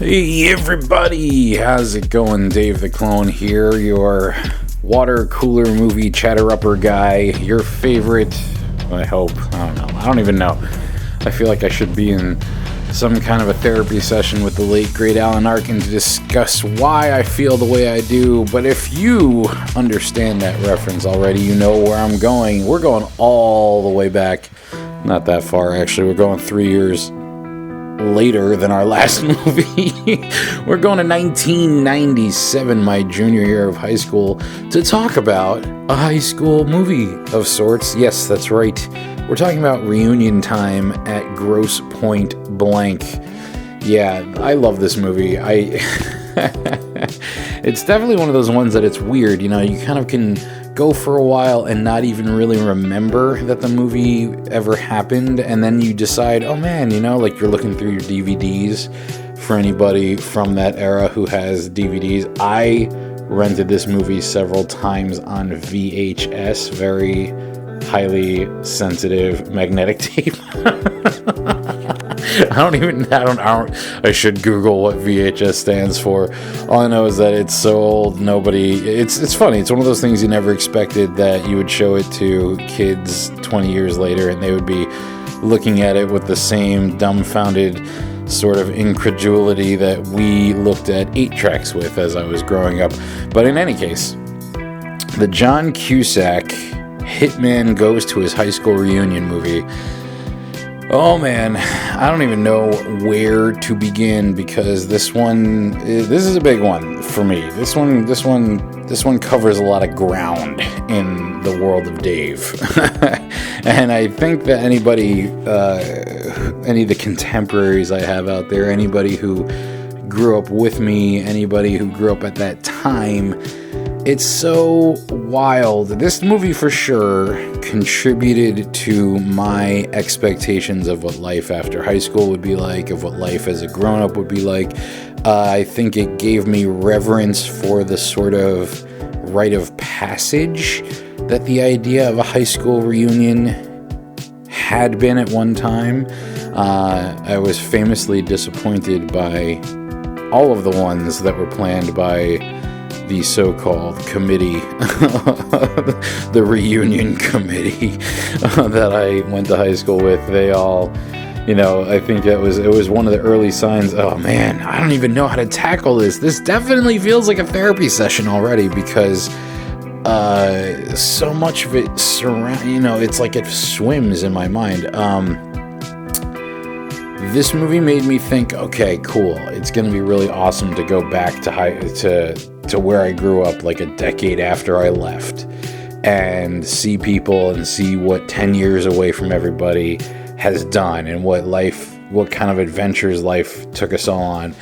Hey everybody, how's it going? Dave the Klone here, your water cooler movie chatter-upper guy, your favorite, I hope, I don't even know. I feel like I should be in some kind of a therapy session with the late great Alan Arkin to discuss why I feel the way I do, but if you understand that reference already, you know where I'm going. We're going all the way back, not that far actually, we're going 3 years later than our last movie. We're going to 1997, my junior year of high school, to talk about a high school movie of sorts. Yes, that's right. We're talking about Reunion Time at Grosse Pointe Blank. Yeah, I love this movie. It's definitely one of those ones that it's weird, you know, you kind of can go for a while and not even really remember that the movie ever happened, and then you decide, oh man, you know, like you're looking through your DVDs. For anybody from that era who has DVDs, I rented this movie several times on VHS, very highly sensitive magnetic tape. I should Google what VHS stands for. All I know is that it's so old, it's funny, it's one of those things you never expected that you would show it to kids 20 years later and they would be looking at it with the same dumbfounded sort of incredulity that we looked at 8-tracks with as I was growing up. But in any case, the John Cusack Hitman Goes to His High School Reunion movie. Oh man, I don't even know where to begin because this is a big one for me. This one covers a lot of ground in the world of Dave. And I think that any of the contemporaries I have out there, anybody who grew up with me, anybody who grew up at that time, it's so wild. This movie for sure contributed to my expectations of what life after high school would be like, of what life as a grown-up would be like. I think it gave me reverence for the sort of rite of passage that the idea of a high school reunion had been at one time. I was famously disappointed by all of the ones that were planned by the so-called committee, the reunion committee that I went to high school with. They all, you know, I think it was one of the early signs, oh man, I don't even know how to tackle this. This definitely feels like a therapy session already because so much of it it's like it swims in my mind. This movie made me think, okay, cool, it's going to be really awesome to go back to where I grew up like a decade after I left and see people and see what 10 years away from everybody has done and what kind of adventures life took us all on.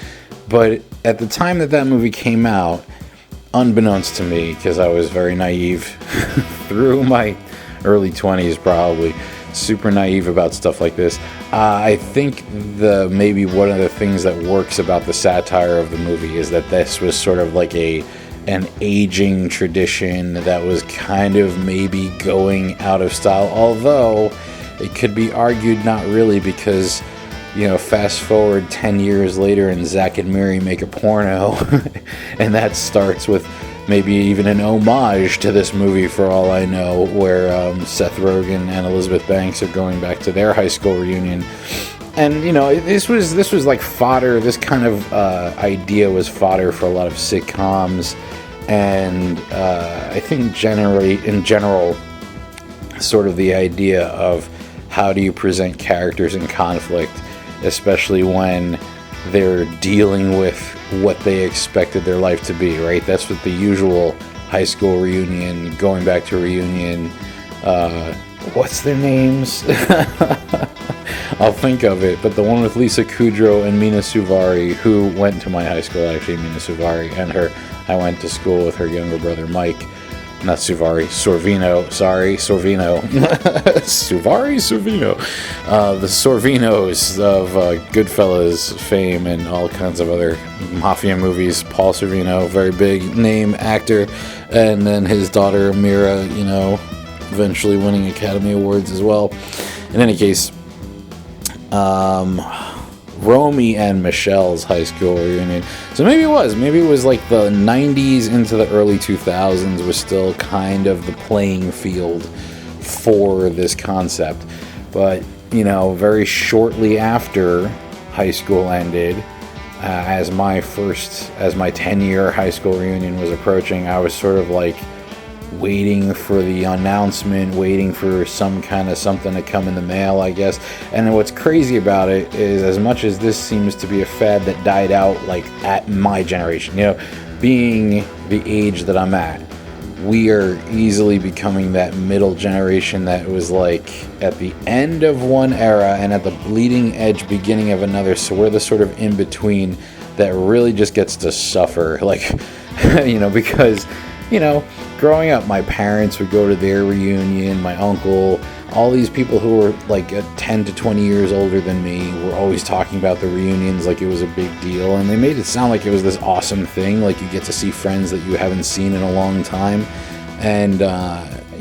But at the time that movie came out, unbeknownst to me, because I was very naive through my early 20s probably, super naive about stuff like this. I think maybe one of the things that works about the satire of the movie is that this was sort of like an aging tradition that was kind of maybe going out of style, although it could be argued not really because, you know, fast forward 10 years later and Zack and Miri make a porno and that starts with maybe even an homage to this movie for all I know, where Seth Rogen and Elizabeth Banks are going back to their high school reunion. And, you know, this was like fodder. This kind of idea was fodder for a lot of sitcoms. And I think in general, sort of the idea of how do you present characters in conflict, especially when they're dealing with what they expected their life to be, right? That's what the usual high school reunion, going back to reunion, what's their names? I'll think of it, but the one with Lisa Kudrow and Mina Suvari, who went to my high school, actually, Mina Suvari, and I went to school with her younger brother, Mike. Not Suvari, Sorvino. Sorvino. The Sorvinos of Goodfellas fame and all kinds of other mafia movies. Paul Sorvino, very big name actor, and then his daughter Mira, you know, eventually winning Academy Awards as well. In any case, Romy and Michelle's high school reunion. So maybe it was like the 90s into the early 2000s was still kind of the playing field for this concept. But, you know, very shortly after high school ended, as my 10-year high school reunion was approaching, I was sort of like waiting for the announcement, waiting for some kind of something to come in the mail, I guess. And what's crazy about it is, as much as this seems to be a fad that died out like at my generation, you know, being the age that I'm at, we are easily becoming that middle generation that was like at the end of one era and at the bleeding edge beginning of another. So we're the sort of in between that really just gets to suffer, like, you know, because, you know, growing up, my parents would go to their reunion, my uncle, all these people who were like 10 to 20 years older than me were always talking about the reunions like it was a big deal, and they made it sound like it was this awesome thing, like you get to see friends that you haven't seen in a long time. And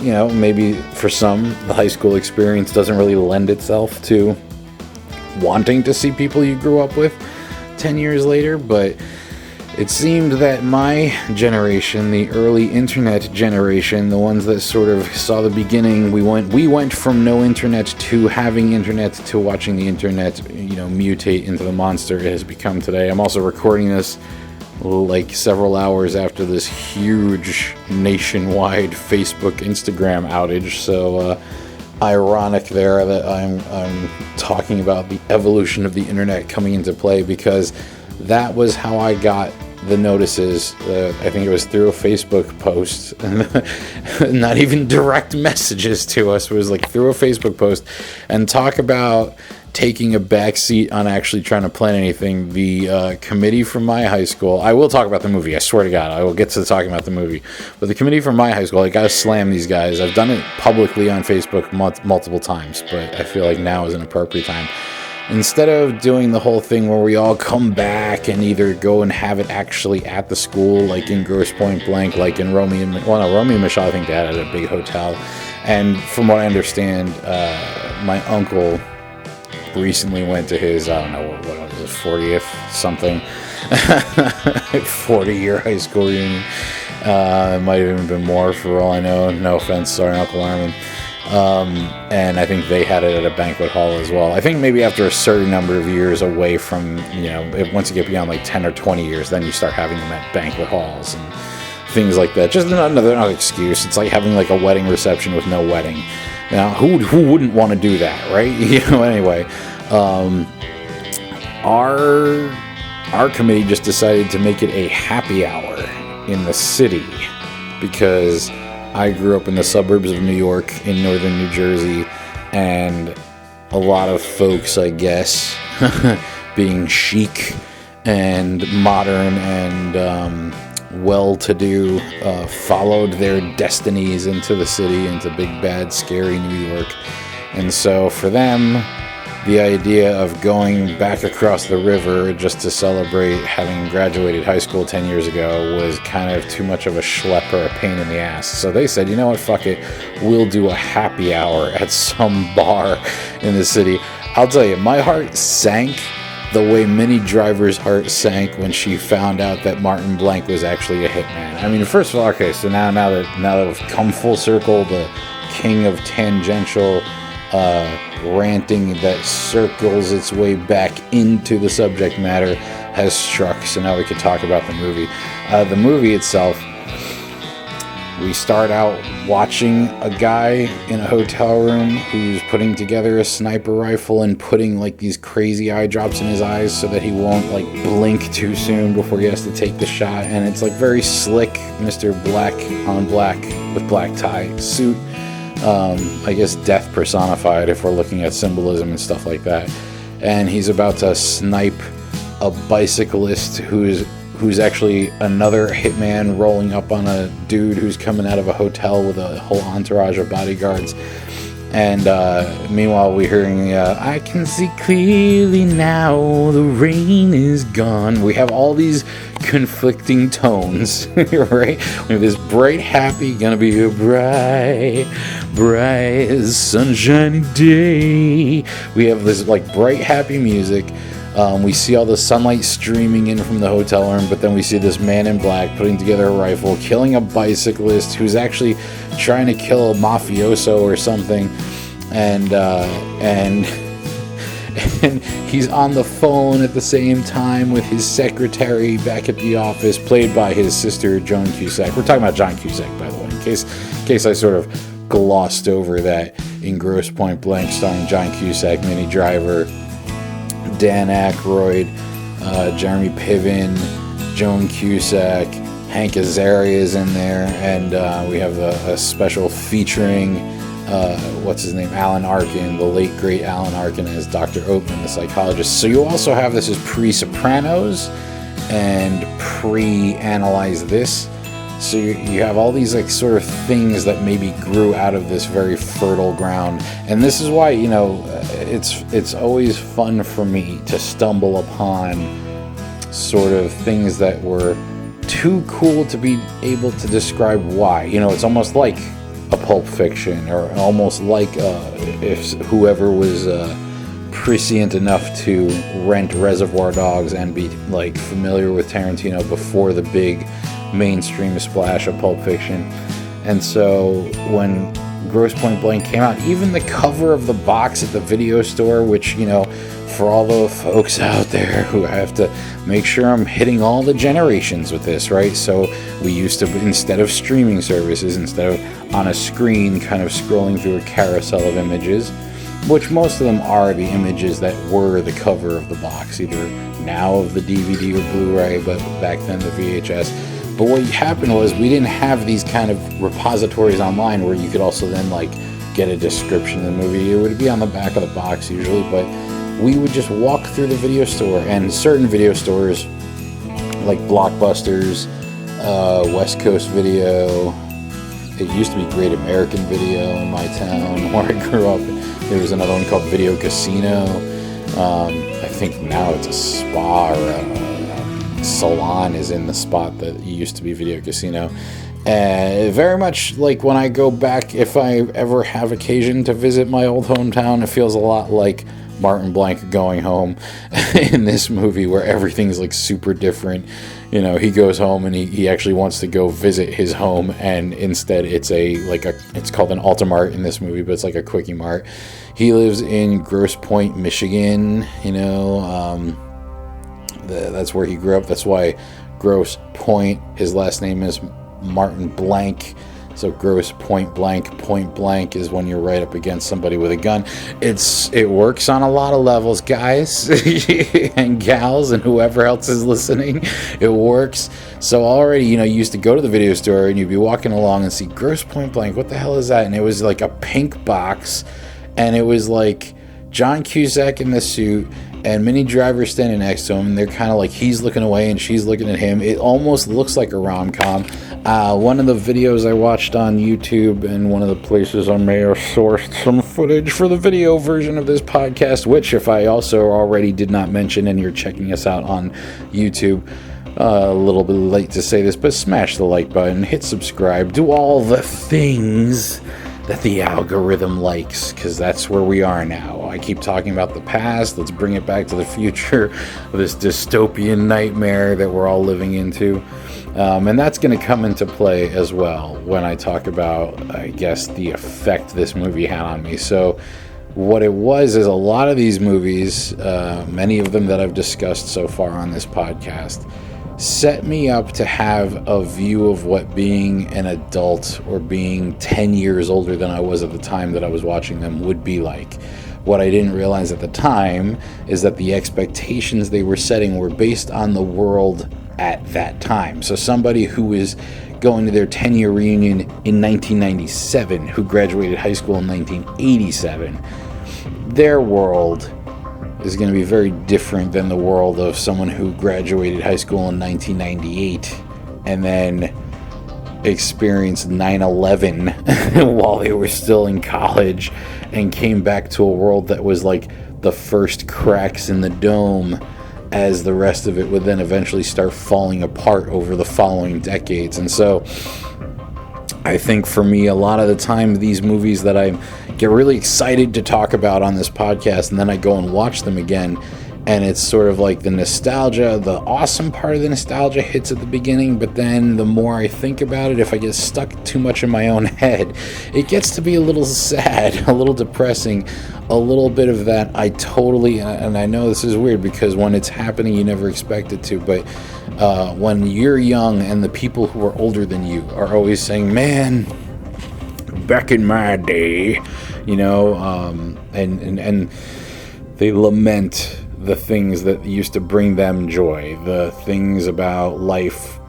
you know, maybe for some, the high school experience doesn't really lend itself to wanting to see people you grew up with 10 years later, but it seemed that my generation, the early internet generation, the ones that sort of saw the beginning, we went from no internet to having internet to watching the internet, you know, mutate into the monster it has become today. I'm also recording this like several hours after this huge nationwide Facebook, Instagram outage, so ironic there that I'm talking about the evolution of the internet coming into play, because that was how I got the notices. I think it was through a Facebook post, not even direct messages to us. It was like through a Facebook post. And talk about taking a back seat on actually trying to plan anything. The committee from my high school, I will talk about the movie, I swear to God, I will get to talking about the movie. But the committee from my high school, I gotta slam these guys. I've done it publicly on Facebook multiple times, but I feel like now is an appropriate time. Instead of doing the whole thing where we all come back and either go and have it actually at the school, like in Grosse Pointe Blank, like in Romy and Michelle, I think they had at a big hotel. And from what I understand, my uncle recently went to his, I don't know, what was it, 40th something, 40-year high school reunion. It might have even been more for all I know. No offense, sorry, Uncle Armin. And I think they had it at a banquet hall as well. I think maybe after a certain number of years away from, you know, once you get beyond like 10 or 20 years, then you start having them at banquet halls and things like that. Just another excuse. It's like having like a wedding reception with no wedding. Now, who wouldn't want to do that, right? You know, anyway, our committee just decided to make it a happy hour in the city, because I grew up in the suburbs of New York in northern New Jersey, and a lot of folks, I guess, being chic and modern and well-to-do, followed their destinies into the city, into big, bad, scary New York. And so for them, the idea of going back across the river just to celebrate having graduated high school 10 years ago was kind of too much of a schlep or a pain in the ass. So they said, you know what, fuck it, we'll do a happy hour at some bar in the city. I'll tell you, my heart sank the way Minnie Driver's heart sank when she found out that Martin Blank was actually a hitman. I mean, first of all, okay, so now that we've come full circle, the king of tangential ranting that circles its way back into the subject matter has struck, so now we can talk about the movie. The movie itself, we start out watching a guy in a hotel room who's putting together a sniper rifle and putting like these crazy eye drops in his eyes so that he won't like blink too soon before he has to take the shot. And it's like very slick, Mr. Black on black with black tie suit. I guess death personified if we're looking at symbolism and stuff like that. And he's about to snipe a bicyclist who's actually another hitman rolling up on a dude who's coming out of a hotel with a whole entourage of bodyguards. And meanwhile, we're hearing, I can see clearly now, the rain is gone. We have all these conflicting tones, right? We have this bright, happy, gonna be a bright, sunshiny day. We have this like bright, happy music. We see all the sunlight streaming in from the hotel room, but then we see this man in black putting together a rifle, killing a bicyclist who's actually trying to kill a mafioso or something, and and he's on the phone at the same time with his secretary back at the office, played by his sister Joan Cusack. We're talking about John Cusack, by the way, in case I sort of glossed over that. In Grosse Pointe Blank, starring John Cusack, Minnie Driver, Dan Aykroyd, Jeremy Piven, Joan Cusack, Hank Azaria is in there, and we have a special featuring what's his name, Alan Arkin, the late great Alan Arkin, as Dr. Oatman, the psychologist. So you also have this as pre-Sopranos and pre-Analyze This. So you have all these like sort of things that maybe grew out of this very fertile ground, and this is why, you know, it's always fun for me to stumble upon sort of things that were too cool to be able to describe why. You know, it's almost like a Pulp Fiction, or almost like if whoever was prescient enough to rent Reservoir Dogs and be like familiar with Tarantino before the big mainstream splash of Pulp Fiction. And so when Grosse Pointe Blank came out, even the cover of the box at the video store, which, you know, for all the folks out there who have to make sure I'm hitting all the generations with this, right? So we used to, instead of streaming services, instead of on a screen kind of scrolling through a carousel of images, which most of them are the images that were the cover of the box, either now of the DVD or Blu-ray, but back then the VHS. But what happened was we didn't have these kind of repositories online where you could also then like get a description of the movie. It would be on the back of the box usually, but we would just walk through the video store, and certain video stores like Blockbusters, West Coast Video, it used to be Great American Video in my town where I grew up. There was another one called Video Casino. I think now it's a spa or a salon is in the spot that used to be Video Casino. Very much like when I go back, if I ever have occasion to visit my old hometown, it feels a lot like Martin Blank going home in this movie, where everything's like super different. You know, he goes home and he actually wants to go visit his home, and instead it's it's called an Altamart in this movie, but it's like a Quickie Mart. He lives in Grosse Pointe, Michigan. You know, that's where he grew up. That's why Grosse Pointe, his last name is Martin Blank. So Grosse Pointe Blank is when you're right up against somebody with a gun. It works on a lot of levels, guys and gals and whoever else is listening. It works. So already, you know, you used to go to the video store and you'd be walking along and see Grosse Pointe Blank. What the hell is that? And it was like a pink box, and it was like John Cusack in the suit and Minnie Driver standing next to him, and they're kind of like, he's looking away and she's looking at him. It almost looks like a rom-com. One of the videos I watched on YouTube, and one of the places I may have sourced some footage for the video version of this podcast, which, if I also already did not mention and you're checking us out on YouTube, a little bit late to say this, but smash the like button, hit subscribe, do all the things that the algorithm likes, because that's where we are now. I keep talking about the past. Let's bring it back to the future, this dystopian nightmare that we're all living into. And that's going to come into play as well when I talk about, I guess, the effect this movie had on me. So what it was is a lot of these movies, many of them that I've discussed so far on this podcast, set me up to have a view of what being an adult or being 10 years older than I was at the time that I was watching them would be like. What I didn't realize at the time is that the expectations they were setting were based on the world at that time. So somebody who is going to their 10-year reunion in 1997, who graduated high school in 1987, their world is going to be very different than the world of someone who graduated high school in 1998 and then experienced 9/11 while they were still in college and came back to a world that was like the first cracks in the dome, as the rest of it would then eventually start falling apart over the following decades. And so I think for me, a lot of the time, these movies that I get really excited to talk about on this podcast, and then I go and watch them again, And it's sort of like the nostalgia, the awesome part of the nostalgia hits at the beginning, but then the more I think about it, if I get stuck too much in my own head, it gets to be a little sad, a little depressing, a little bit of that I totally, and I know this is weird because when it's happening, you never expect it to, but when you're young and the people who are older than you are always saying, man, back in my day, you know, and they lament the things that used to bring them joy, the things about life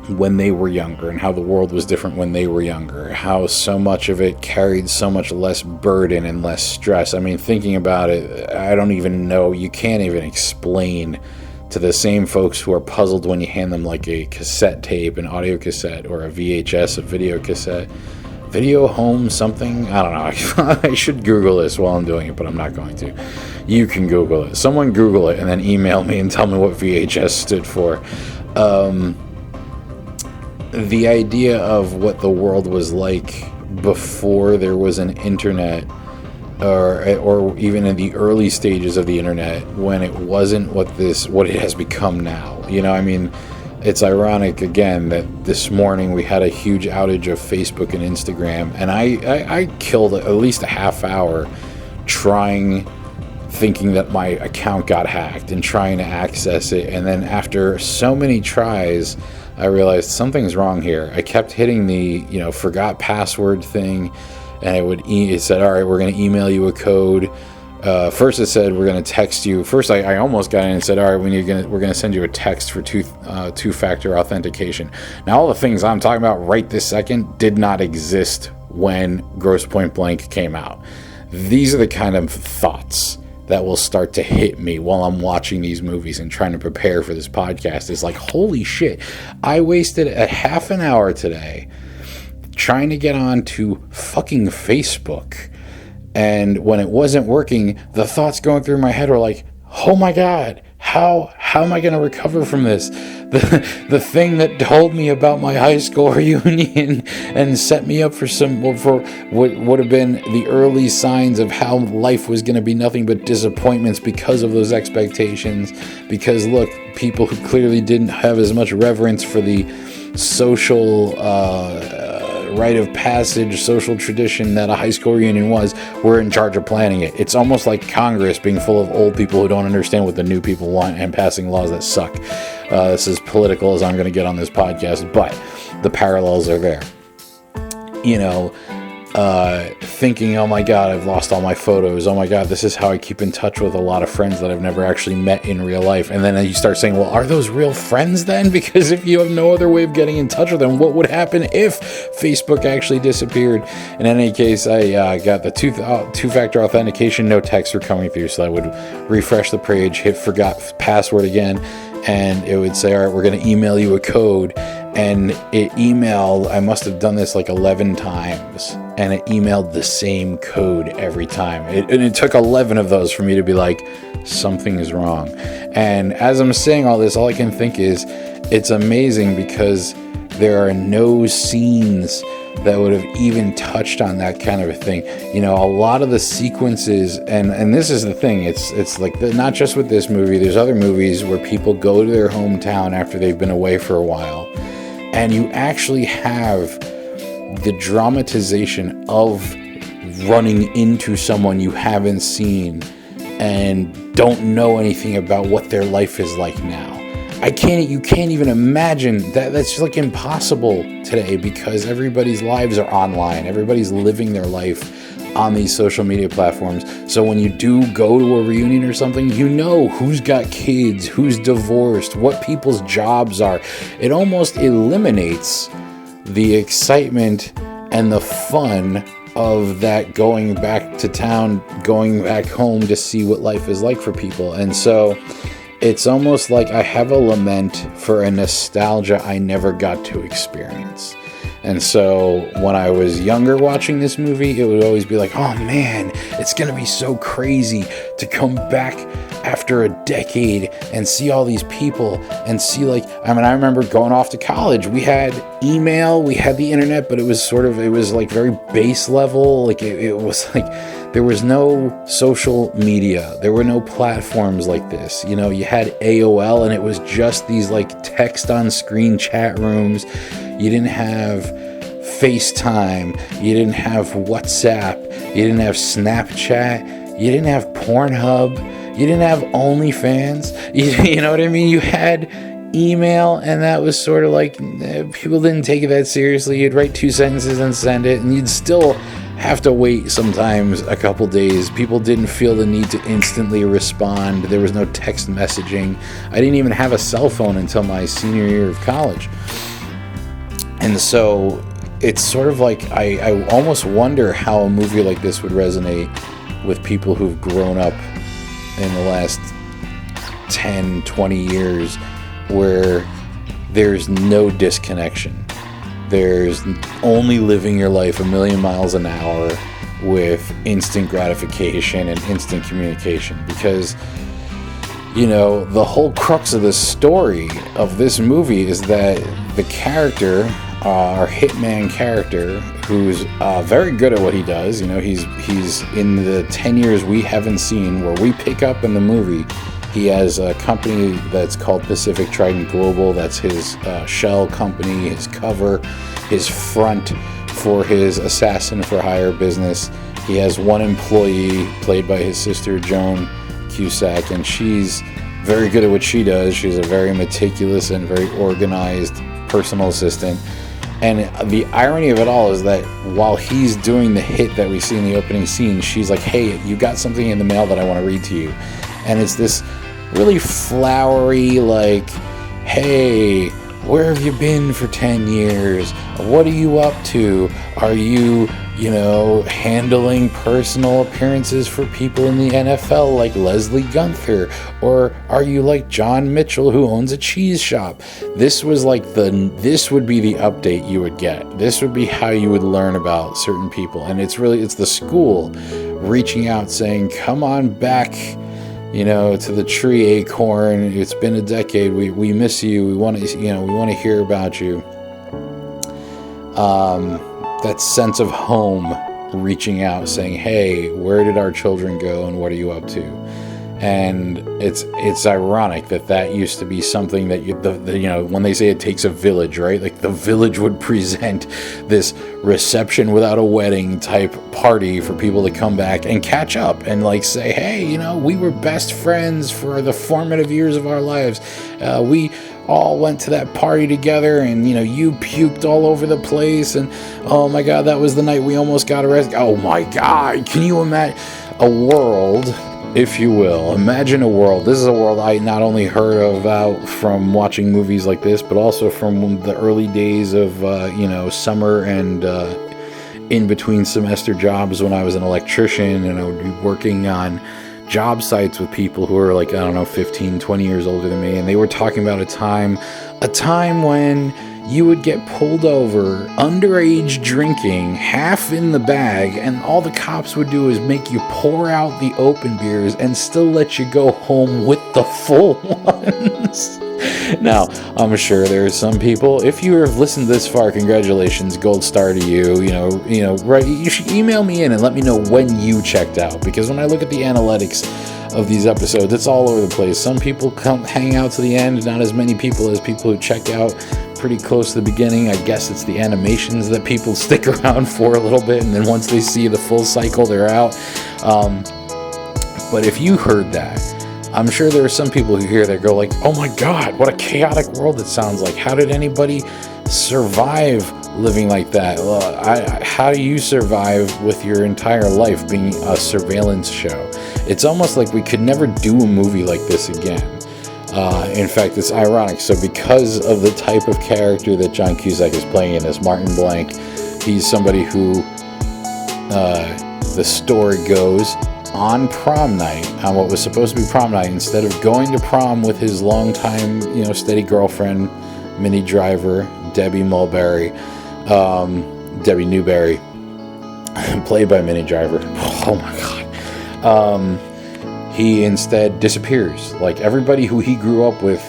when they were younger and how the world was different when they were younger, how so much of it carried so much less burden and less stress. I mean, thinking about it, I don't even know, you can't even explain to the same folks who are puzzled when you hand them like a cassette tape, an audio cassette, or a VHS, a video cassette, video home something, I don't know. I should Google this while I'm doing it, but I'm not going to. You can Google it. Someone Google it and then email me and tell me what VHS stood for. The idea of what the world was like before there was an internet, or even in the early stages of the internet, when it wasn't what it has become now. You know, I mean, it's ironic, again, that this morning we had a huge outage of Facebook and Instagram, and I killed at least a half hour thinking that my account got hacked and trying to access it, and then after so many tries, I realized something's wrong here. I kept hitting the, forgot password thing, and it said, all right, we're going to email you a code. First it said we're going to text you. First I almost got in and said, all right, we're going to send you a text for two-factor authentication. Now, all the things I'm talking about right this second did not exist when Grosse Pointe Blank came out. These are the kind of thoughts that will start to hit me while I'm watching these movies and trying to prepare for this podcast. It's like, holy shit, I wasted a half an hour today trying to get on to fucking Facebook. And when it wasn't working, the thoughts going through my head were like, oh my God, how am I going to recover from this? The thing that told me about my high school reunion and set me up for what would have been the early signs of how life was going to be nothing but disappointments because of those expectations. Because look, people who clearly didn't have as much reverence for the social rite of passage, social tradition that a high school reunion were in charge of planning it. It's almost like Congress being full of old people who don't understand what the new people want and passing laws that suck. This is political as I'm going to get on this podcast, but the parallels are there. Thinking, oh my God, I've lost all my photos. Oh my God, this is how I keep in touch with a lot of friends that I've never actually met in real life. And then you start saying, well, are those real friends then? Because if you have no other way of getting in touch with them, what would happen if Facebook actually disappeared? In any case, I got the two-factor authentication, no texts were coming through. So I would refresh the page, hit forgot password again, and it would say, all right, we're going to email you a code. And it emailed, I must have done this like 11 times, and it emailed the same code every time. And it took 11 of those for me to be like, something is wrong. And as I'm saying all this, all I can think is, it's amazing because there are no scenes that would have even touched on that kind of a thing. A lot of the sequences, and this is the thing, it's like, not just with this movie, there's other movies where people go to their hometown after they've been away for a while, and you actually have the dramatization of running into someone you haven't seen and don't know anything about what their life is like now. You can't even imagine that. That's just like impossible today because everybody's lives are online. Everybody's living their life on these social media platforms. So when you do go to a reunion or something, you know who's got kids, who's divorced, what people's jobs are. It almost eliminates the excitement and the fun of that going back to town, going back home to see what life is like for people. And so it's almost like I have a lament for a nostalgia I never got to experience. And so when I was younger watching this movie, it would always be like, oh man, it's going to be so crazy to come back after a decade and see all these people and see, like, I mean, I remember going off to college. We had email, we had the internet, but it was like very base level. Like it was like there was no social media. There were no platforms like this. You know, you had AOL and it was just these like text on screen chat rooms. You didn't have FaceTime. You didn't have WhatsApp. You didn't have Snapchat. You didn't have Pornhub. You didn't have OnlyFans. You know what I mean? You had email, and that was sort of like, people didn't take it that seriously. You'd write 2 sentences and send it, and you'd still have to wait sometimes a couple days. People didn't feel the need to instantly respond. There was no text messaging. I didn't even have a cell phone until my senior year of college. And so it's sort of like, I almost wonder how a movie like this would resonate with people who've grown up in the last 10, 20 years where there's no disconnection. There's only living your life a million miles an hour with instant gratification and instant communication. Because, you know, the whole crux of the story of this movie is that the character, our hitman character, who's very good at what he does. You know, he's in the 10 years we haven't seen, where we pick up in the movie, he has a company that's called Pacific Trident Global. That's his shell company, his cover, his front for his assassin for hire business. He has one employee played by his sister Joan Cusack, and she's very good at what she does. She's a very meticulous and very organized personal assistant. And the irony of it all is that while he's doing the hit that we see in the opening scene, she's like, hey, you got something in the mail that I want to read to you. And it's this really flowery, like, hey, where have you been for 10 years? What are you up to? Are you, you know, handling personal appearances for people in the NFL like Leslie Gunther? Or are you like John Mitchell, who owns a cheese shop? This was like this would be the update you would get. This would be how you would learn about certain people. And it's the school reaching out saying, come on back, you know, to the tree, Acorn. It's been a decade. We miss you. We want to hear about you. That sense of home, reaching out, saying, hey, where did our children go and what are you up to? And it's ironic that used to be something that you know, when they say it takes a village, right? Like the village would present this reception without a wedding type party for people to come back and catch up and like say, hey, you know, we were best friends for the formative years of our lives. We all went to that party together, and you know, you puked all over the place, and oh my god, that was the night we almost got arrested. Oh my god, can you imagine a world, if you will, imagine a world. This is a world I not only heard about from watching movies like this, but also from the early days of you know, summer and in between semester jobs when I was an electrician, and I would be working on job sites with people who are like, I don't know, 15, 20 years older than me, and they were talking about a time when you would get pulled over, underage drinking, half in the bag, and all the cops would do is make you pour out the open beers and still let you go home with the full ones. Now, I'm sure there's some people, if you have listened this far, congratulations, gold star to you. You know, right? You should email me in and let me know when you checked out, because when I look at the analytics of these episodes, it's all over the place. Some people come hang out to the end, not as many people as people who check out pretty close to the beginning. I guess it's the animations that people stick around for a little bit, and then once they see the full cycle, they're out. But if you heard that, I'm sure there are some people who hear that go like, oh my god, what a chaotic world it sounds like. How did anybody survive living like that? How do you survive with your entire life being a surveillance show? It's almost like we could never do a movie like this again. In fact, it's ironic. So because of the type of character that John Cusack is playing in this, Martin Blank, he's somebody who, the story goes, on prom night, on what was supposed to be prom night, instead of going to prom with his longtime, you know, steady girlfriend, Minnie Driver, Debbie Mulberry, Debbie Newberry, played by Minnie Driver. Oh my God. He instead disappears. Like, everybody who he grew up with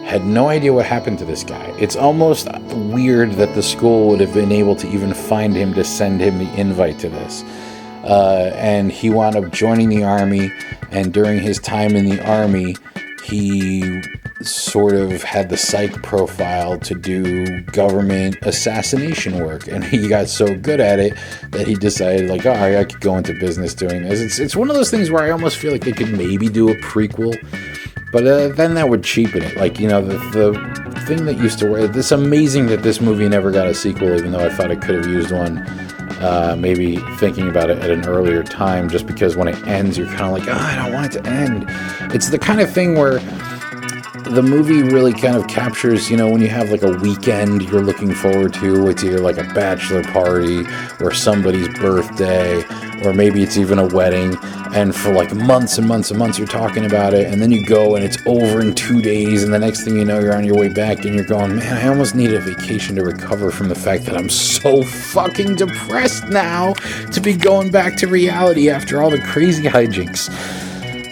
had no idea what happened to this guy. It's almost weird that the school would have been able to even find him to send him the invite to this. And he wound up joining the army, and during his time in the army, he sort of had the psych profile to do government assassination work, and he got so good at it that he decided, like, oh, I could go into business doing this. It's one of those things where I almost feel like they could maybe do a prequel, but then that would cheapen it. Like, you know, the thing that used to work. It's amazing that this movie never got a sequel, even though I thought it could have used one. Maybe thinking about it at an earlier time, just because when it ends, you're kind of like, oh, I don't want it to end. It's the kind of thing where the movie really kind of captures, you know, when you have like a weekend you're looking forward to. It's either like a bachelor party or somebody's birthday, or maybe it's even a wedding, and for like months and months and months you're talking about it, and then you go and it's over in 2 days, and the next thing you know, you're on your way back and you're going, man, I almost need a vacation to recover from the fact that I'm so fucking depressed now to be going back to reality after all the crazy hijinks.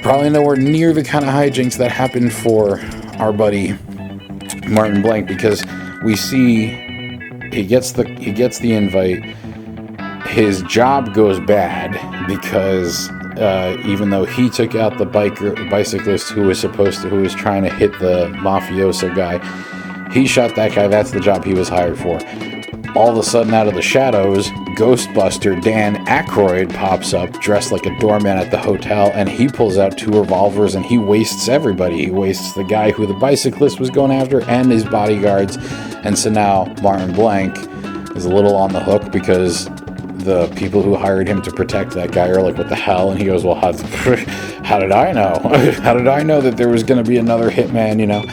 Probably nowhere near the kind of hijinks that happened for our buddy Martin Blank, because we see he gets the invite. His job goes bad because even though he took out the bicyclist who was trying to hit the mafioso guy, he shot that guy. That's the job he was hired for. All of a sudden, out of the shadows, Ghostbuster Dan Aykroyd pops up dressed like a doorman at the hotel, and he pulls out 2 revolvers and he wastes everybody. He wastes the guy who the bicyclist was going after and his bodyguards. And so now Martin Blank is a little on the hook, because the people who hired him to protect that guy are like, what the hell? And he goes, well, how did I know? How did I know that there was going to be another hitman, you know?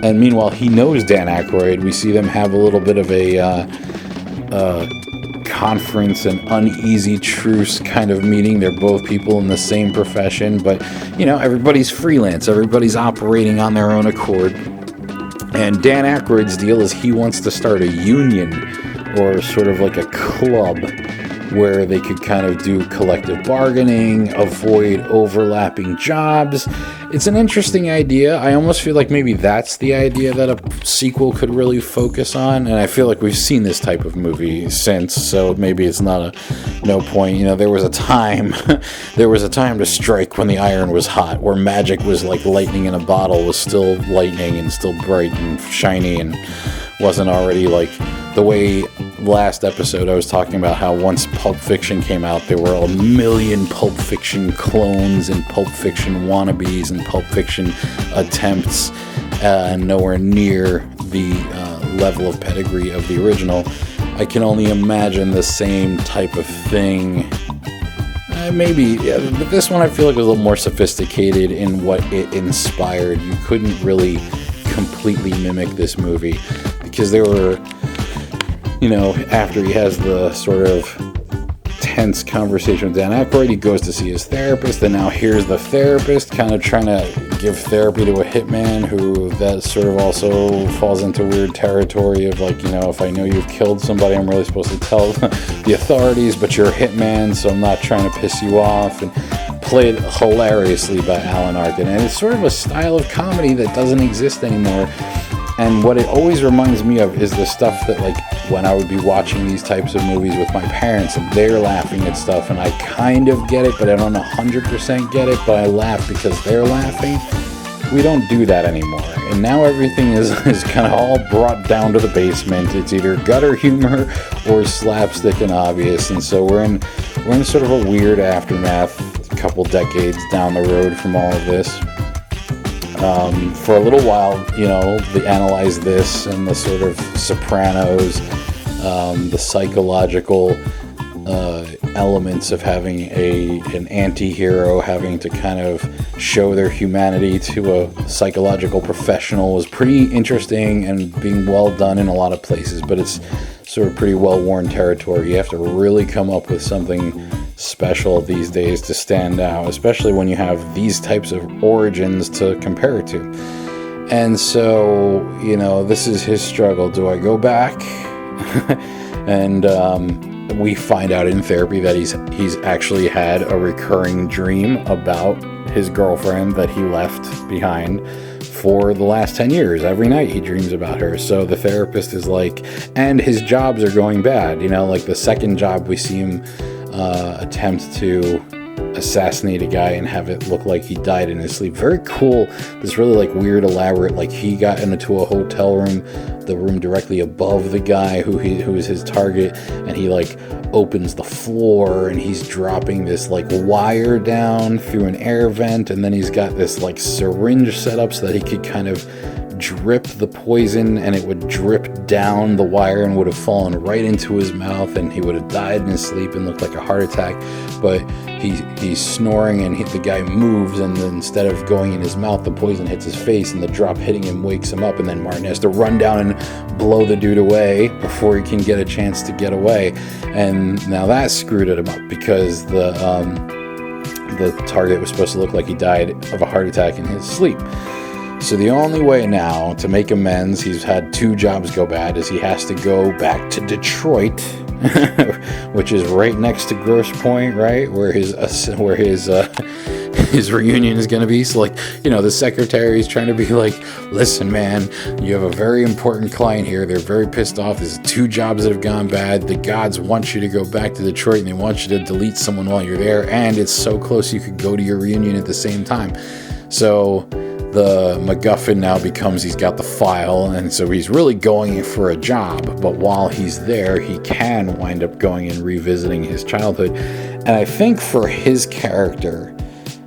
And meanwhile, he knows Dan Aykroyd. We see them have a little bit of a conference, an uneasy truce kind of meeting. They're both people in the same profession, but, you know, everybody's freelance. Everybody's operating on their own accord. And Dan Aykroyd's deal is he wants to start a union, or sort of like a club, where they could kind of do collective bargaining, avoid overlapping jobs. It's an interesting idea. I almost feel like maybe that's the idea that a sequel could really focus on, and I feel like we've seen this type of movie since, so maybe it's not no point. You know, there was a time to strike when the iron was hot, where magic was like lightning in a bottle, was still lightning and still bright and shiny, and wasn't already like the way last episode I was talking about how once Pulp Fiction came out, there were a million Pulp Fiction clones and Pulp Fiction wannabes and Pulp Fiction attempts, nowhere near the level of pedigree of the original. I can only imagine the same type of thing. Maybe, yeah, but this one I feel like was a little more sophisticated in what it inspired. You couldn't really completely mimic this movie, because there were, you know, after he has the sort of tense conversation with Dan Aykroyd, he goes to see his therapist, and now here's the therapist kind of trying to give therapy to a hitman, who that sort of also falls into weird territory of, like, you know, if I know you've killed somebody, I'm really supposed to tell the authorities, but you're a hitman, so I'm not trying to piss you off. And played hilariously by Alan Arkin, and it's sort of a style of comedy that doesn't exist anymore. And what it always reminds me of is the stuff that, like, when I would be watching these types of movies with my parents and they're laughing at stuff and I kind of get it, but I don't 100% get it, but I laugh because they're laughing. We don't do that anymore. And now everything is kind of all brought down to the basement. It's either gutter humor or slapstick and obvious. And so we're in sort of a weird aftermath, a couple decades down the road from all of this. For a little while, you know, they analyze this and the sort of Sopranos, the psychological elements of having an anti-hero having to kind of show their humanity to a psychological professional was pretty interesting and being well done in a lot of places, but it's sort of pretty well-worn territory. You have to really come up with something special these days to stand out, especially when you have these types of origins to compare it to. And so, this is his struggle. Do I go back? And we find out in therapy that he's actually had a recurring dream about his girlfriend that he left behind for the last 10 years. Every night he dreams about her. So the therapist is like, and his jobs are going bad. Like the second job, we see him attempt to assassinate a guy and have it look like he died in his sleep. Very cool. This really like weird, elaborate, like he got into a hotel room, the room directly above the guy who is his target, and he like opens the floor and he's dropping this like wire down through an air vent, and then he's got this like syringe set up so that he could kind of drip the poison, and it would drip down the wire and would have fallen right into his mouth, and he would have died in his sleep and looked like a heart attack. But he's snoring, and the guy moves, and then instead of going in his mouth, the poison hits his face, and the drop hitting him wakes him up, and then Martin has to run down and blow the dude away before he can get a chance to get away. And now that screwed him up, because the target was supposed to look like he died of a heart attack in his sleep. So the only way now to make amends, he's had 2 jobs go bad, is he has to go back to Detroit, which is right next to Grosse Pointe, right, where his reunion is going to be. So like, the secretary's trying to be like, listen, man, you have a very important client here. They're very pissed off. There's 2 jobs that have gone bad. The gods want you to go back to Detroit, and they want you to delete someone while you're there, and it's so close you could go to your reunion at the same time. So the MacGuffin now becomes he's got the file, and so he's really going for a job, but while he's there, he can wind up going and revisiting his childhood. And I think for his character,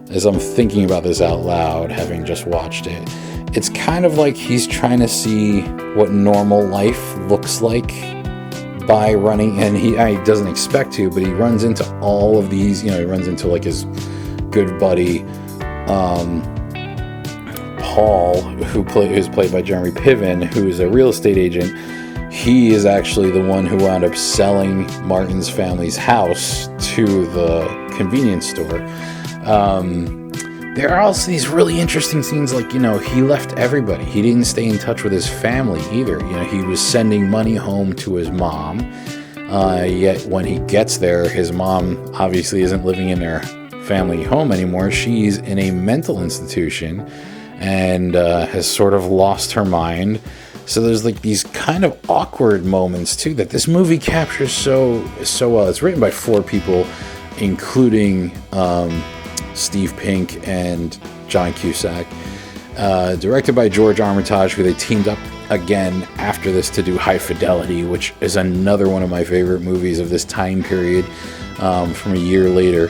as I'm thinking about this out loud, having just watched it, it's kind of like he's trying to see what normal life looks like by running, and he doesn't expect to, but he runs into all of these, he runs into like his good buddy, Paul, who's played by Jeremy Piven, who is a real estate agent. He is actually the one who wound up selling Martin's family's house to the convenience store. There are also these really interesting scenes, like, he left everybody. He didn't stay in touch with his family either. He was sending money home to his mom, yet when he gets there, his mom obviously isn't living in their family home anymore. She's in a mental institution and has sort of lost her mind. So there's like these kind of awkward moments too that this movie captures so well. It's written by 4 people, including Steve Pink and John Cusack. Directed by George Armitage, who they teamed up again after this to do High Fidelity, which is another one of my favorite movies of this time period, from a year later.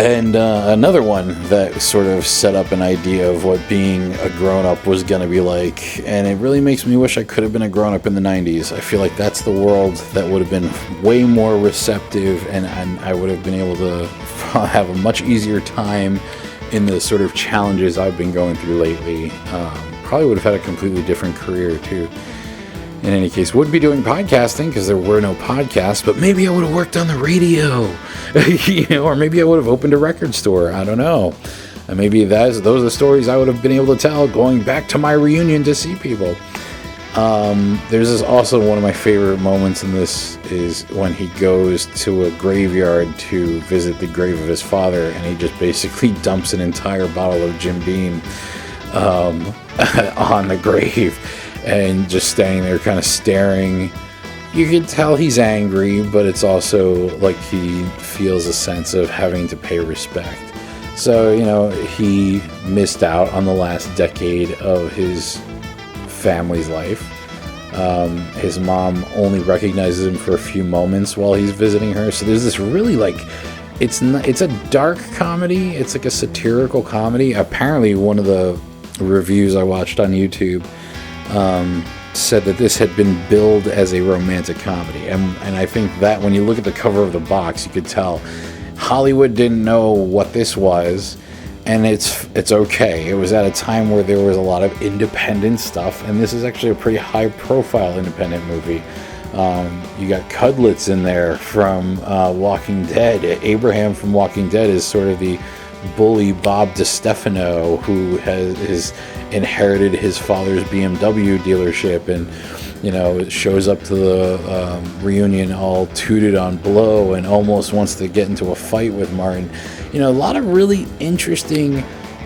And another one that sort of set up an idea of what being a grown-up was going to be like. And it really makes me wish I could have been a grown-up in the 90s. I feel like that's the world that would have been way more receptive, and I would have been able to have a much easier time in the sort of challenges I've been going through lately. Probably would have had a completely different career, too. In any case, wouldn't be doing podcasting because there were no podcasts, but maybe I would have worked on the radio, or maybe I would have opened a record store. I don't know. And maybe those are the stories I would have been able to tell going back to my reunion to see people. There's also one of my favorite moments in this is when he goes to a graveyard to visit the grave of his father, and he just basically dumps an entire bottle of Jim Beam on the grave. And just standing there kind of staring. You can tell he's angry, but it's also like he feels a sense of having to pay respect. So, he missed out on the last decade of his family's life. His mom only recognizes him for a few moments while he's visiting her. So there's this really it's a dark comedy. It's like a satirical comedy. Apparently one of the reviews I watched on YouTube said that this had been billed as a romantic comedy, and I think that when you look at the cover of the box, you could tell Hollywood didn't know what this was, and it's okay. It was at a time where there was a lot of independent stuff, and this is actually a pretty high-profile independent movie. You got Cudlitz in there from Walking Dead. Abraham from Walking Dead is sort of the bully Bob DiStefano, who has inherited his father's BMW dealership, and shows up to the reunion all tooted on blow and almost wants to get into a fight with Martin. A lot of really interesting.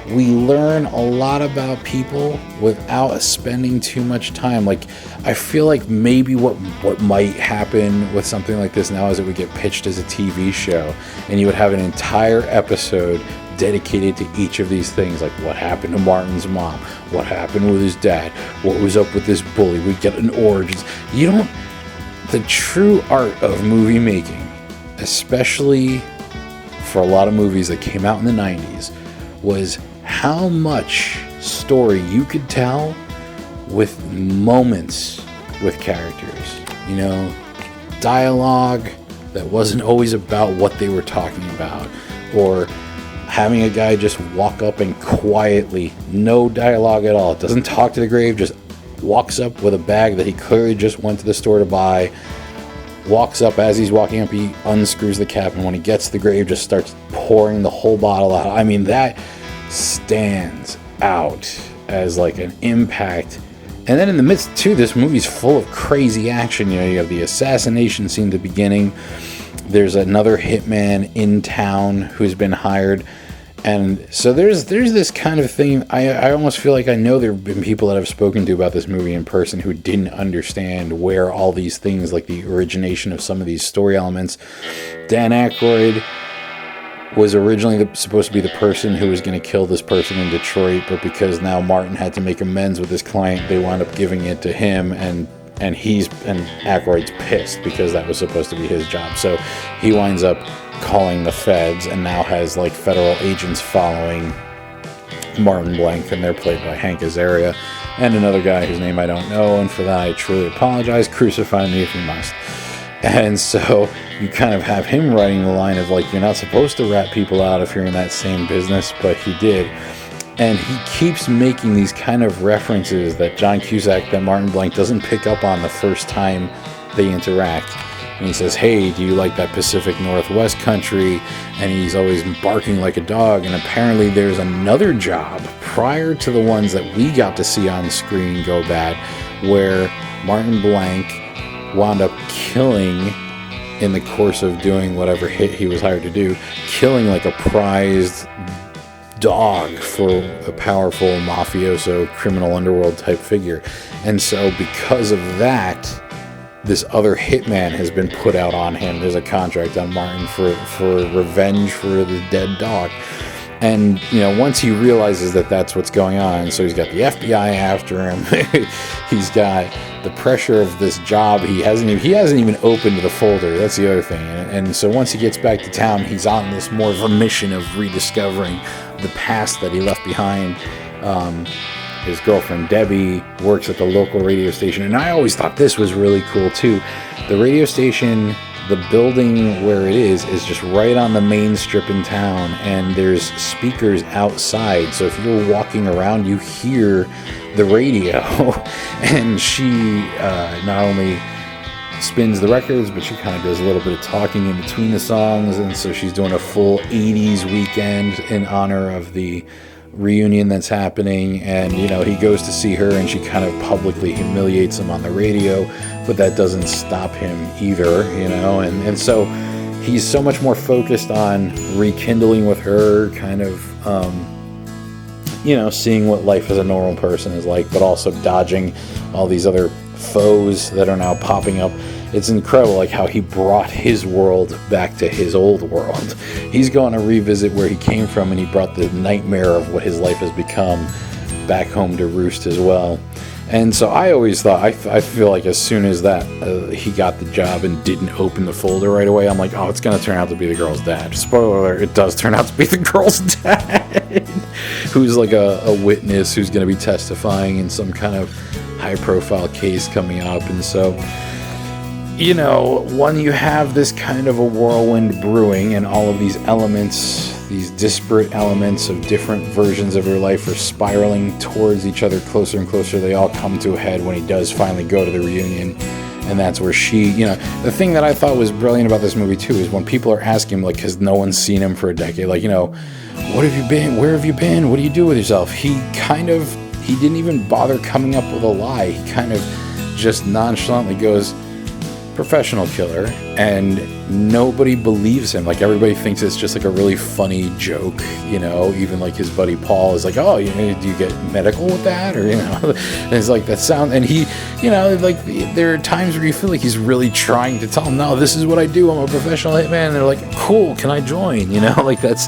We learn a lot about people without spending too much time. Like, I feel like maybe what might happen with something like this now is it would get pitched as a TV show, and you would have an entire episode dedicated to each of these things, like what happened to Martin's mom, what happened with his dad, what was up with this bully. We'd get an origins. The true art of movie making, especially for a lot of movies that came out in the 90s, was how much story you could tell with moments with characters. Dialogue that wasn't always about what they were talking about, or having a guy just walk up and quietly, no dialogue at all, doesn't talk to the grave, just walks up with a bag that he clearly just went to the store to buy, walks up. As he's walking up, he unscrews the cap, and when he gets to the grave, just starts pouring the whole bottle out. I mean, that stands out as like an impact. And then in the midst too, this movie's full of crazy action. You have the assassination scene at the beginning. There's another hitman in town who's been hired, and so there's this kind of thing. I almost feel like I know there have been people that I've spoken to about this movie in person who didn't understand where all these things, like the origination of some of these story elements. Dan Aykroyd was originally supposed to be the person who was going to kill this person in Detroit, but because now Martin had to make amends with his client, they wound up giving it to him, and Aykroyd's pissed because that was supposed to be his job. So he winds up calling the feds and now has like federal agents following Martin Blank, and they're played by Hank Azaria and another guy whose name I don't know, and for that I truly apologize. Crucify me if you must. And so you kind of have him writing the line of like, you're not supposed to rat people out if you're in that same business, but he did. And he keeps making these kind of references that John Cusack, that Martin Blank doesn't pick up on the first time they interact. And he says, hey, do you like that Pacific Northwest country? And he's always barking like a dog. And apparently there's another job prior to the ones that we got to see on screen go bad, where Martin Blank wound up killing, in the course of doing whatever hit he was hired to do, killing like a prized dog for a powerful mafioso criminal underworld type figure. And so because of that, this other hitman has been put out on him. There's a contract on Martin for revenge for the dead dog. And, once he realizes that that's what's going on, so he's got the FBI after him, he's got the pressure of this job. He hasn't even opened the folder. That's the other thing. And so once he gets back to town, he's on this more of a mission of rediscovering the past that he left behind. His girlfriend Debbie works at the local radio station, and I always thought this was really cool too. The radio station, the building where it is just right on the main strip in town, and there's speakers outside, so if you're walking around you hear the radio. And she not only spins the records, but she kind of does a little bit of talking in between the songs, and so she's doing a full 80s weekend in honor of the reunion that's happening. And he goes to see her, and she kind of publicly humiliates him on the radio, but that doesn't stop him either, and so he's so much more focused on rekindling with her, kind of seeing what life as a normal person is like, but also dodging all these other foes that are now popping up. It's incredible, like how he brought his world back to his old world. He's going to revisit where he came from, and he brought the nightmare of what his life has become back home to roost as well. And so I always thought, I feel like as soon as that he got the job and didn't open the folder right away, I'm like, oh, it's going to turn out to be the girl's dad. Spoiler alert, it does turn out to be the girl's dad, who's like a witness who's going to be testifying in some kind of high-profile case coming up. And so, when you have this kind of a whirlwind brewing and all of these elements, these disparate elements of different versions of your life are spiraling towards each other closer and closer, they all come to a head when he does finally go to the reunion. And that's where she, the thing that I thought was brilliant about this movie too is when people are asking him, like, because no one's seen him for a decade, like, what have you been? Where have you been? What do you do with yourself? He didn't even bother coming up with a lie. He kind of just nonchalantly goes, professional killer, and nobody believes him. Like, everybody thinks it's just like a really funny joke, you know. Even like his buddy Paul is like, oh, do you get medical with that, or and it's like that sound. And he, like, there are times where you feel like he's really trying to tell him, no, this is what I do, I'm a professional hitman. And they're like, cool, can I join? Like, that's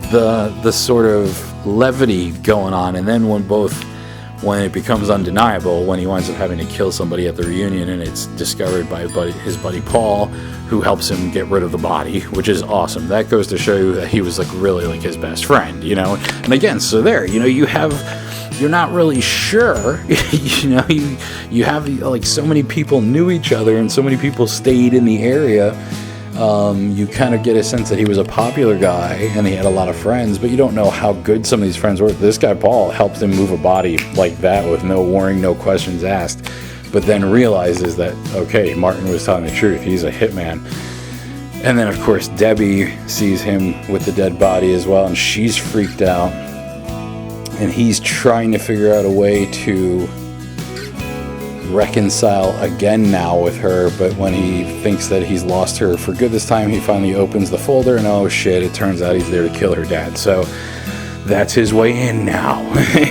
the sort of levity going on. And then when it becomes undeniable, when he winds up having to kill somebody at the reunion, and it's discovered by his buddy Paul, who helps him get rid of the body, which is awesome. That goes to show you that he was like really like his best friend, And again, so there, you're not really sure, you have like so many people knew each other and so many people stayed in the area. You kind of get a sense that he was a popular guy and he had a lot of friends, but you don't know how good some of these friends were. This guy, Paul, helped him move a body like that with no warning, no questions asked, but then realizes that, okay, Martin was telling the truth. He's a hitman. And then, of course, Debbie sees him with the dead body as well, and she's freaked out. And he's trying to figure out a way to reconcile again now with her, but when he thinks that he's lost her for good this time, he finally opens the folder, and oh shit, it turns out he's there to kill her dad. So that's his way in now.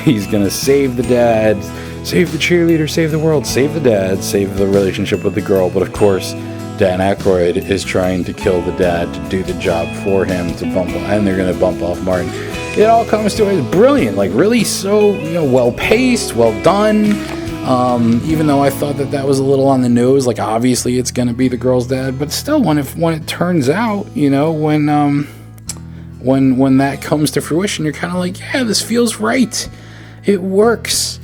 He's gonna save the dad, save the cheerleader, save the world, save the dad, save the relationship with the girl. But of course, Dan Aykroyd is trying to kill the dad to do the job for him, and they're gonna bump off Martin. It all comes to it. Brilliant, like really so well paced, well done. Even though I thought that was a little on the nose, like obviously it's gonna be the girl's dad, but still, when it turns out, when that comes to fruition, you're kind of like, yeah, this feels right, it works.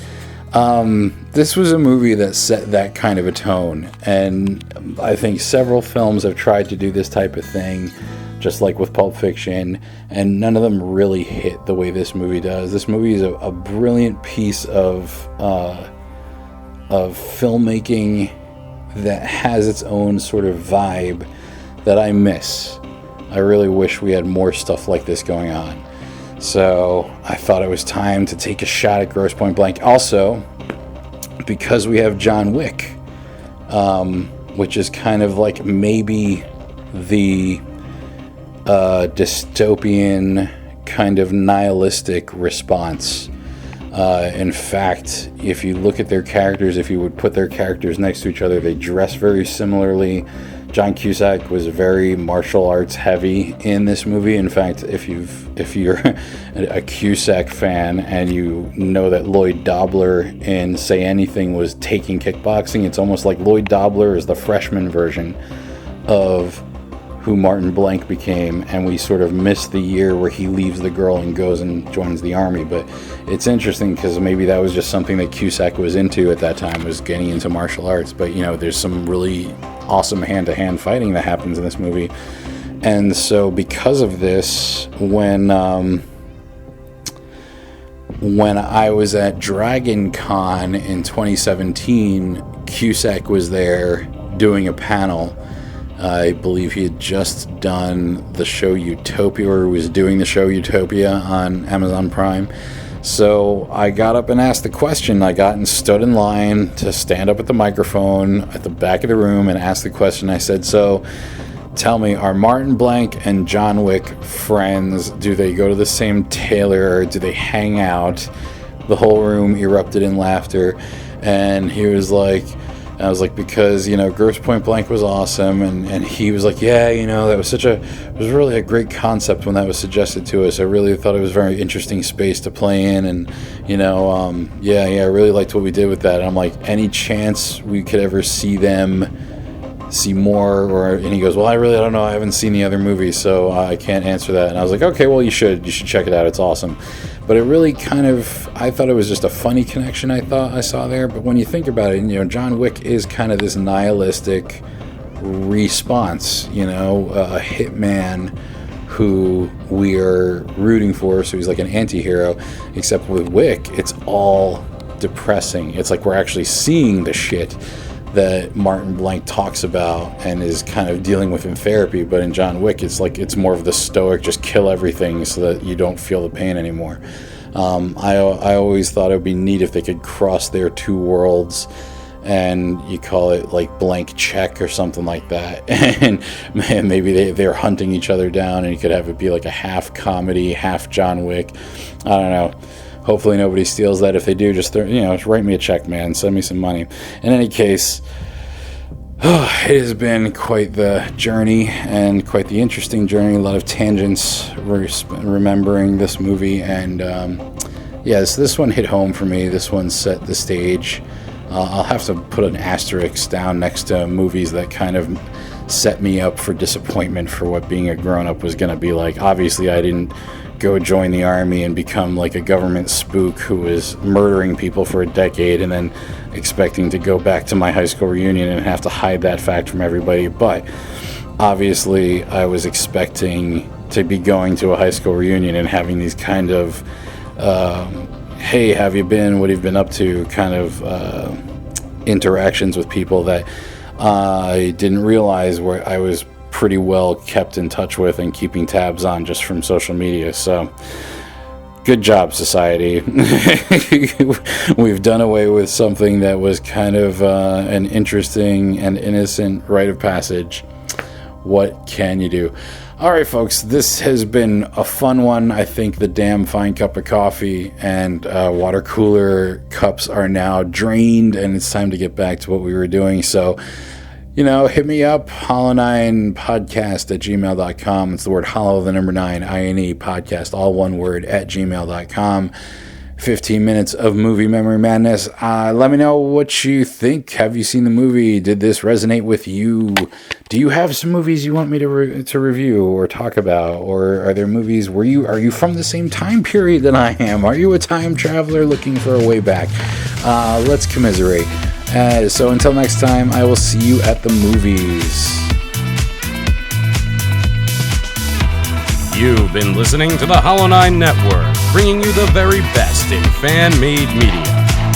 This was a movie that set that kind of a tone, and I think several films have tried to do this type of thing, just like with Pulp Fiction, and none of them really hit the way this movie does. This movie is a brilliant piece of filmmaking that has its own sort of vibe that I miss. I really wish we had more stuff like this going on. So I thought it was time to take a shot at Grosse Pointe Blank. Also, because we have John Wick, which is kind of like maybe the dystopian kind of nihilistic response. In fact, if you look at their characters, if you would put their characters next to each other, they dress very similarly. John Cusack was very martial arts heavy in this movie. In fact, if you're a Cusack fan and you know that Lloyd Dobler in Say Anything was taking kickboxing, it's almost like Lloyd Dobler is the freshman version of who Martin Blank became, and we sort of miss the year where he leaves the girl and goes and joins the army. But it's interesting because maybe that was just something that Cusack was into at that time, was getting into martial arts. But there's some really awesome hand-to-hand fighting that happens in this movie. And so because of this, when I was at Dragon Con in 2017, Cusack was there doing a panel. I believe he had just done the show Utopia, or was doing the show Utopia on Amazon Prime. So I got up and asked the question. I got and stood in line to stand up at the microphone at the back of the room and ask the question. I said, so tell me, are Martin Blank and John Wick friends? Do they go to the same tailor? Do they hang out? The whole room erupted in laughter. And he was like, I was like, because, Grosse Pointe Blank was awesome. And he was like, yeah, that was it was really a great concept when that was suggested to us. I really thought it was a very interesting space to play in. And, yeah, I really liked what we did with that. And I'm like, any chance we could ever see more? And he goes, well, I don't know. I haven't seen the other movies, so I can't answer that. And I was like, okay, well, you should check it out. It's awesome. But it really I thought it was just a funny connection I thought I saw there. But when you think about it, John Wick is kind of this nihilistic response, a hitman who we are rooting for. So he's like an anti-hero, except with Wick, it's all depressing. It's like we're actually seeing the shit that Martin Blank talks about and is kind of dealing with in therapy. But in John Wick, it's like it's more of the stoic, just kill everything so that you don't feel the pain anymore. I always thought it would be neat if they could cross their two worlds, and you call it like Blank Check or something like that. And man, maybe they're hunting each other down, and you could have it be like a half comedy, half John Wick. I don't know. Hopefully nobody steals that. If they do, just write me a check, man. Send me some money. In any case, it has been quite the journey and quite the interesting journey. A lot of tangents remembering this movie. And so this one hit home for me. This one set the stage. I'll have to put an asterisk down next to movies that kind of set me up for disappointment for what being a grown-up was going to be like. Obviously, I didn't go join the army and become like a government spook who was murdering people for a decade and then expecting to go back to my high school reunion and have to hide that fact from everybody. But obviously I was expecting to be going to a high school reunion and having these kind of hey, have you been, what have you been up to kind of interactions with people that I didn't realize where I was pretty well kept in touch with and keeping tabs on just from social media. So good job, society. We've done away with something that was kind of an interesting and innocent rite of passage. What can you do? All right, folks, this has been a fun one. I think the damn fine cup of coffee and water cooler cups are now drained, and it's time to get back to what we were doing. So hit me up, Hollow9ine podcast at gmail.com. It's the word hollow, the number 9, INE podcast, all one word, at gmail.com. 15 minutes of movie memory madness. Let me know what you think. Have you seen the movie? Did this resonate with you? Do you have some movies you want me to review or talk about? Or are there movies are you from the same time period that I am? Are you a time traveler looking for a way back? Let's commiserate. So until next time, I will see you at the movies. You've been listening to the Hollow9ine Network, bringing you the very best in fan-made media.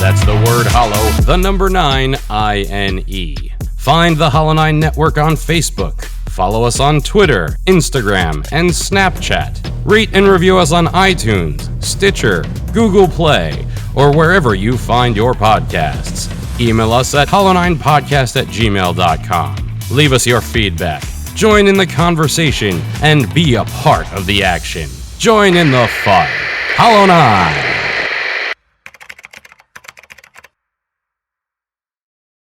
That's the word hollow, the number 9, INE. Find the Hollow9ine Network on Facebook. Follow us on Twitter, Instagram, and Snapchat. Rate and review us on iTunes, Stitcher, Google Play, or wherever you find your podcasts. Email us at hollow9podcast@gmail.com. Leave us your feedback. Join in the conversation and be a part of the action. Join in the fun. Hollow9ine.